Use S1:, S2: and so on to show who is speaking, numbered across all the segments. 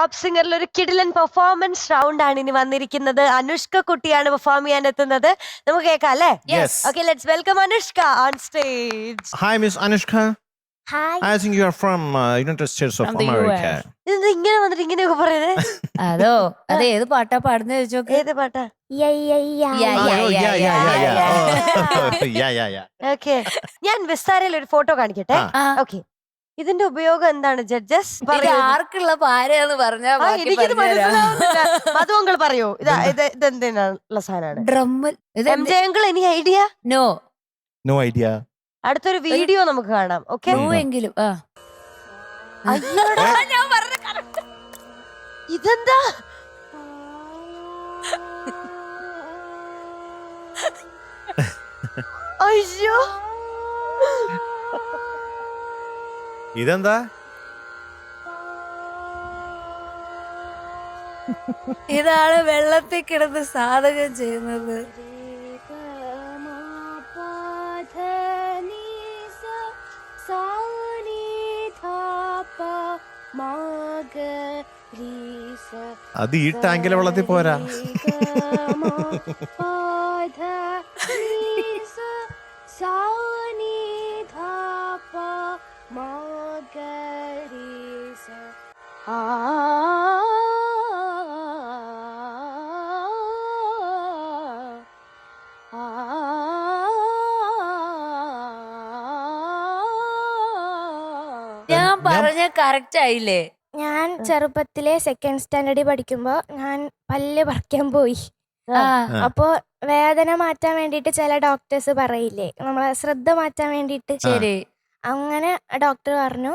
S1: Top സിംഗറിൽ ഒരു കിടിലൻ performance round ആണ് ഇനി വന്നിരിക്കുന്നത്. അനുഷ്ക കുട്ടിയാണ് പെർഫോം ചെയ്യാൻ എത്തുന്നത്. നമുക്ക് കേൾക്കാം അല്ലേ?
S2: Yes.
S1: Okay, let's welcome Anushka on stage.
S2: Hi, Miss Anushka.
S3: Hi.
S2: I think you are from United States of
S4: From the
S2: America.
S4: US.
S1: ഇതെന്താ ഇങ്ങനെ വന്നിട്ട് ഇങ്ങനെയൊക്കെ പറയുന്നത്?
S4: അതോ അത് ഏത് പാട്ടാ പാടുന്നത് ചോദിച്ചോക്ക്.
S1: ഏത് പാട്ടാ?
S3: Yeah, yeah, yeah.
S4: Yeah,
S2: Oh,
S4: yeah.
S2: yeah. Oh, yeah.
S1: Okay. ഞാൻ വിസ്താരയിൽ ഒരു ഫോട്ടോ കാണിക്കട്ടെ.
S4: ആ,
S1: ഓക്കെ, ഇതിന്റെ ഉപയോഗം എന്താണ് ജഡ്ജസ്
S4: ഇത്
S1: പറയൂ.
S4: ആർക്കുള്ള പാരയാന്ന് പറഞ്ഞാ
S1: എനിക്കിത് മനസ്സിലാവുന്നില്ല. മധു പറയൂ, ഇതെന്തിനുള്ള സാധനമാണ്?
S4: ഡ്രമ്മിൽ
S1: M J uncle any idea?
S4: No
S2: No idea.
S1: അടുത്തൊരു വീഡിയോ നമുക്ക് കാണാം. ഓക്കെ,
S4: നോ എങ്കിലും ഞാൻ പറഞ്ഞ correct.
S1: ഇതെന്താ? അയ്യോ,
S2: ഇതെന്താ?
S4: ഇതാണ് വെള്ളത്തിൽ കിടന്ന് സാധകം ചെയ്യുന്നത്.
S2: അത് ഈ ടാങ്കിലെ വെള്ളത്തിൽ പോരാ.
S4: ഞാൻ പറഞ്ഞ കറക്റ്റ് ആയില്ലേ?
S3: ഞാൻ ചെറുപ്പത്തിലെ സെക്കൻഡ് സ്റ്റാൻഡേർഡിൽ പഠിക്കുമ്പോ ഞാൻ പല്ല് പറിക്കാൻ പോയി.
S4: ആ,
S3: അപ്പോ വേദന മാറ്റാൻ വേണ്ടിട്ട് ചില ഡോക്ടേഴ്സ് പറയില്ലേ, നമ്മളെ ശ്രദ്ധ മാറ്റാൻ വേണ്ടിട്ട്.
S4: ശരി.
S3: അങ്ങനെ ഡോക്ടർ പറഞ്ഞു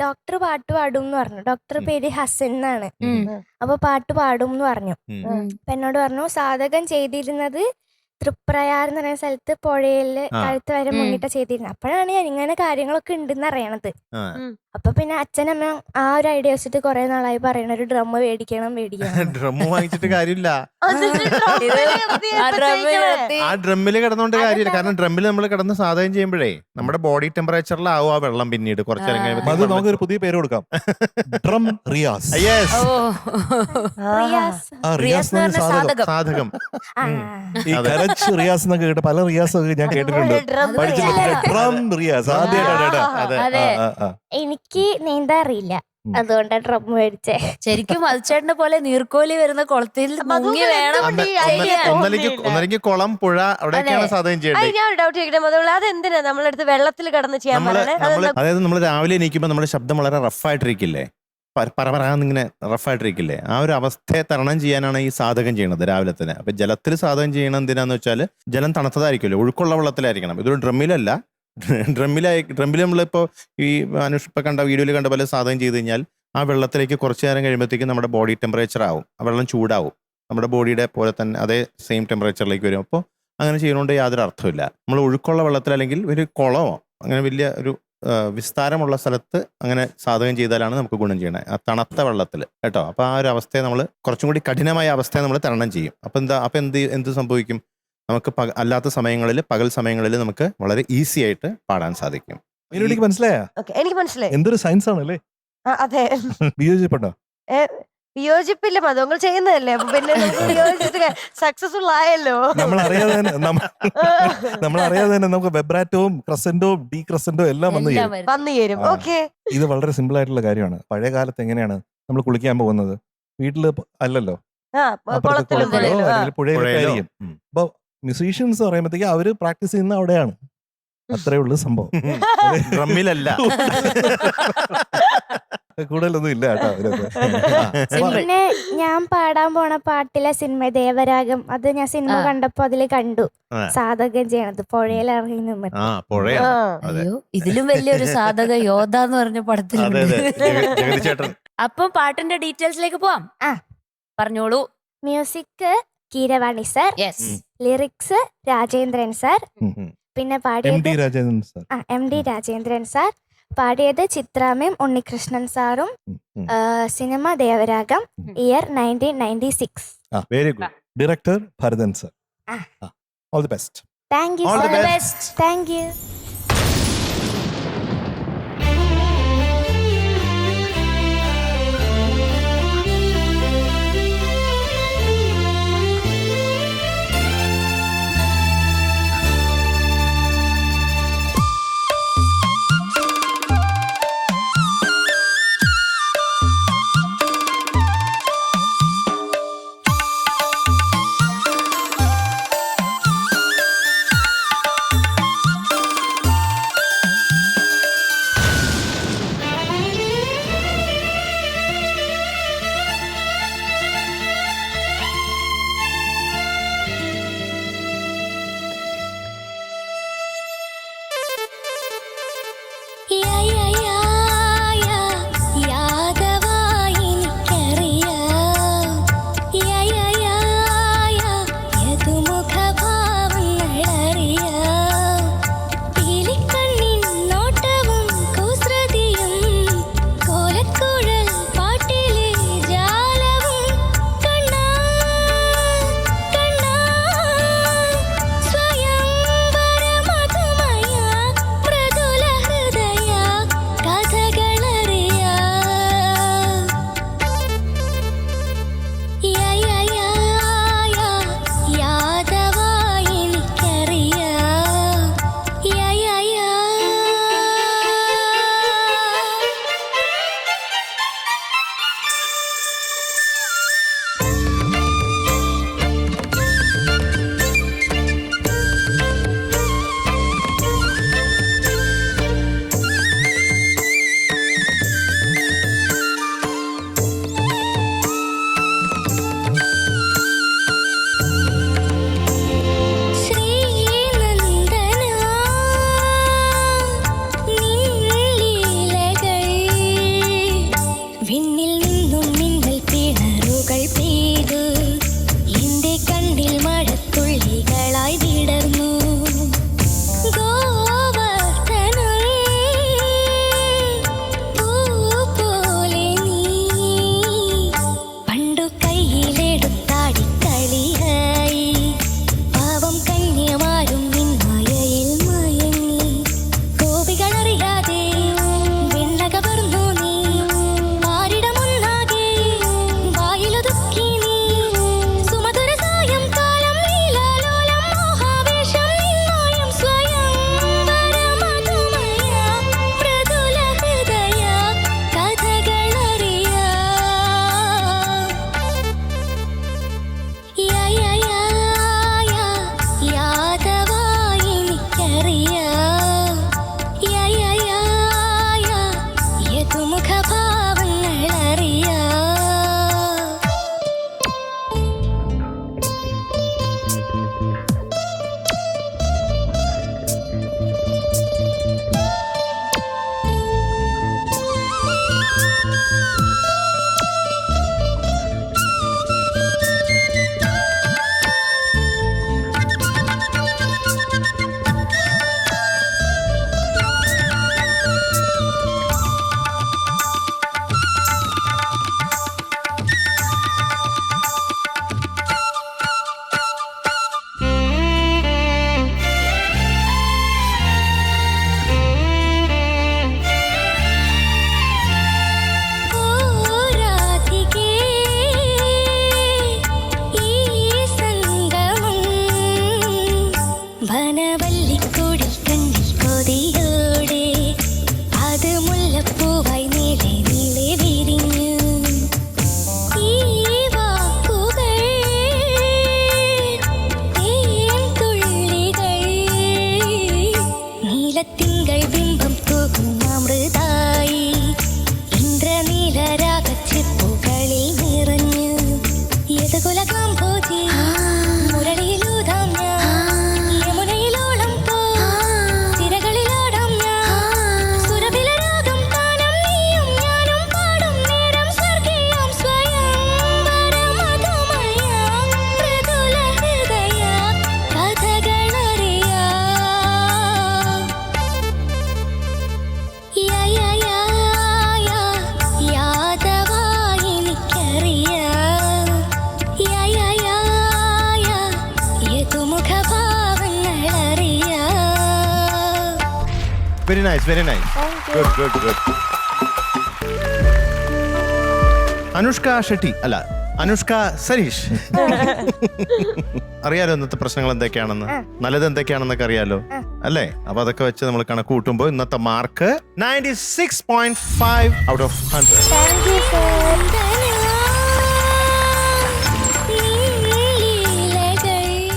S3: ഡോക്ടർ പാട്ട് പാടും എന്ന് പറഞ്ഞു. ഡോക്ടർ പേര് ഹസൻ എന്നാണ്. അപ്പൊ പാട്ട് പാടും എന്ന് പറഞ്ഞു. അപ്പൊ എന്നോട് പറഞ്ഞു സാധകം ചെയ്തിരുന്നത് തൃപ്രയാർ എന്ന് പറയുന്ന സ്ഥലത്ത് പുഴയില് കഴുത്ത് വരെ മുന്നിട്ട് ചെയ്തിരുന്നത്. അപ്പോഴാണ് ഞാൻ ഇങ്ങനെ കാര്യങ്ങളൊക്കെ ഉണ്ടെന്ന് അറിയണത്. അപ്പൊ പിന്നെ അച്ഛനമ്മ ആ ഒരു ഐഡിയ വെച്ചിട്ട് കുറെ നാളായി പറയണ ഒരു ഡ്രം മേടിക്കണം.
S2: ഡ്രം വാങ്ങിച്ചിട്ട് കാര്യമില്ല.
S4: ആ
S2: ആ ഡ്രമ്മില് കിടന്നോണ്ട് കാര്യമില്ല. കാരണം ഡ്രമ്മിൽ നമ്മൾ കിടന്ന് സാധകം ചെയ്യുമ്പോഴേ നമ്മുടെ ബോഡി ടെമ്പറേച്ചറിലാവും ആ വെള്ളം. പിന്നീട് കുറച്ചേരം
S5: അത് നമുക്കൊരു പുതിയ പേര് കൊടുക്കാം, ഡ്രം റിയാസ്.
S4: റിയാസ് എന്ന് പറഞ്ഞ സാധകം.
S2: സാധകം.
S5: ഈ കരച്ച് റിയാസ് എന്നൊക്കെ കേട്ട പല റിയാസ് ഒക്കെ ഞാൻ കേട്ടിട്ടുണ്ട്. ഡ്രം റിയാസ് ആദ്യമായിട്ടാണ്.
S4: അതെ.
S3: എനിക്ക് നീന്താൻ അറിയില്ല, അതുകൊണ്ടാണ് ഡ്രം മേടിച്ചേ.
S4: ശരിക്കും മത്സ്യേട്ടനെ പോലെ നീർക്കോലി വരുന്ന കുളത്തിൽ മുങ്ങി വേണം
S2: ഒന്നരക്ക് കുളം, പുഴ, അവിടെയൊക്കെയാണ് സാധകം ചെയ്യേണ്ടത്.
S1: ഞാൻ ഒരു ഡൗട്ട് ചോദിക്കട്ടെ മധു, അതെന്തിനാ നമ്മളടുത്ത് വെള്ളത്തിൽ കിടന്ന് ചെയ്യാൻ പറഞ്ഞത്?
S2: അതായത് നമ്മൾ രാവിലെ എണീക്കുമ്പോൾ നമ്മുടെ ശബ്ദം വളരെ റഫായിട്ടിരിക്കില്ലേ, പറന്നിങ്ങനെ റഫായിട്ടിരിക്കില്ലേ, ആ ഒരു അവസ്ഥയെ തരണം ചെയ്യാനാണ് ഈ സാധകം ചെയ്യണത് രാവിലെ തന്നെ. അപ്പൊ ജലത്തിൽ സാധകം ചെയ്യണം എന്തിനാന്ന് വെച്ചാൽ ജലം തണുത്തതായിരിക്കുമല്ലോ, ഒഴുക്കുള്ള വെള്ളത്തിലായിരിക്കണം. ഇതൊരു ഡ്രമ്മിലല്ല. ഡ്രമ്മിൽ നമ്മളിപ്പോ ഈ ഇപ്പൊ കണ്ട വീഡിയോയിൽ കണ്ട പോലെ സാധകം ചെയ്ത് കഴിഞ്ഞാൽ ആ വെള്ളത്തിലേക്ക് കുറച്ചു നേരം കഴിയുമ്പോഴത്തേക്കും നമ്മുടെ ബോഡി ടെമ്പറേച്ചർ ആവും, ആ വെള്ളം ചൂടാവും, നമ്മുടെ ബോഡിയുടെ പോലെ തന്നെ അതേ സെയിം ടെമ്പറേച്ചറിലേക്ക് വരും. അപ്പോൾ അങ്ങനെ ചെയ്യുന്നതുകൊണ്ട് യാതൊരു അർത്ഥമില്ല. നമ്മൾ ഒഴുക്കുള്ള വെള്ളത്തിൽ അല്ലെങ്കിൽ ഒരു കുളമോ അങ്ങനെ വലിയ ഒരു വിസ്താരമുള്ള സ്ഥലത്ത് അങ്ങനെ സാധകം ചെയ്താലാണ് നമുക്ക് ഗുണം ചെയ്യണേ, ആ തണുത്ത വെള്ളത്തിൽ കേട്ടോ. അപ്പൊ ആ ഒരു അവസ്ഥയെ നമ്മൾ കുറച്ചും കൂടി കഠിനമായ അവസ്ഥയെ നമ്മൾ തരണം ചെയ്യും. അപ്പൊ എന്ത് സംഭവിക്കും? നമുക്ക് അല്ലാത്ത സമയങ്ങളിൽ, പകൽ സമയങ്ങളിൽ നമുക്ക് വളരെ ഈസി ആയിട്ട് പാടാൻ സാധിക്കും.
S5: എനിക്ക് മനസ്സിലായ?
S1: എനിക്ക് മനസ്സിലായി.
S5: എന്തൊരു സയൻസ് ആണല്ലേ.
S1: അതെ,
S5: വിയോജിപ്പുണ്ടോ?
S1: വിയോജിപ്പില്ല മധു, നിങ്ങൾ ചെയ്യുന്നതല്ലേ. അപ്പൊ പിന്നെ വിയോജിച്ചിട്ട് സക്സസ്ഫുൾ ആയല്ലോ.
S5: നമ്മളറിയാതെ തന്നെ നമുക്ക് വെബ്രാറ്റവും ക്രസന്റോവും ഡി ക്രസന്റോ എല്ലാം
S1: വന്നു ചേരും. ഓക്കെ,
S5: ഇത് വളരെ സിമ്പിൾ ആയിട്ടുള്ള കാര്യമാണ്. പഴയ കാലത്ത് എങ്ങനെയാണ് നമ്മൾ കുളിക്കാൻ പോകുന്നത്? വീട്ടില് അല്ലല്ലോ, പുഴയിലായിരിക്കും. അപ്പൊ മ്യൂസീഷ്യൻസ് പറയുമ്പോഴത്തേക്ക് അവര് പ്രാക്ടീസ് ചെയ്യുന്ന അവിടെയാണ്. അത്രേ ഉള്ളു സംഭവം.
S2: ഡ്രമ്മിലല്ല,
S5: കൂടുതലൊന്നും ഇല്ല കേട്ടോ.
S3: പിന്നെ ഞാൻ പാടാൻ പോണ പാട്ടിലെ സിനിമ ദേവരാഗം, അത് ഞാൻ സിനിമ കണ്ടപ്പോ അതില് കണ്ടു സാധകം ചെയ്യണത് പുഴയിൽ ഇറങ്ങി നിന്നിട്ട്.
S4: അയ്യോ, ഇതിലും വലിയൊരു സാധക യോധ എന്ന് പറഞ്ഞ പടത്തിലുണ്ട്. അപ്പം പാട്ടിന്റെ ഡീറ്റെയിൽസിലേക്ക് പോവാം. പറഞ്ഞോളൂ.
S3: Music Keeravani sir, lyrics Rajendran sir, പിന്നെ പാടിയത് എം ഡി രാജേന്ദ്രൻ സാർ, പാടിയത് ചിത്രാമയും ഉണ്ണികൃഷ്ണൻ സാറും. Cinema Devaragam, year 1996.
S5: Very good. Director Bharathan sir. All the best.
S3: Thank you sir. Thank you.
S2: Very nice, very nice.
S3: Thank you.
S2: Good good good. Anushka Shetty അല്ല, അനുഷ്ക സരീഷ്. അറിയാലോ ഇന്നത്തെ പ്രശ്നങ്ങൾ എന്തൊക്കെയാണെന്ന്, നല്ലത് എന്തൊക്കെയാണെന്നൊക്കെ അറിയാലോ അല്ലേ? അപ്പൊ അതൊക്കെ വെച്ച് നമ്മൾ കണക്ക് കൂട്ടുമ്പോൾ ഇന്നത്തെ mark 96.5 out of 100.
S3: Thank you sir.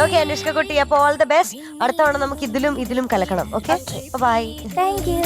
S1: Okay Anushka കുട്ടി, അപ്പൊ ഓൾ ദ ബെസ്റ്റ്. അടുത്ത തവണ നമുക്ക് ഇതിലും കലക്കണം. Okay, bye.
S3: Thank U.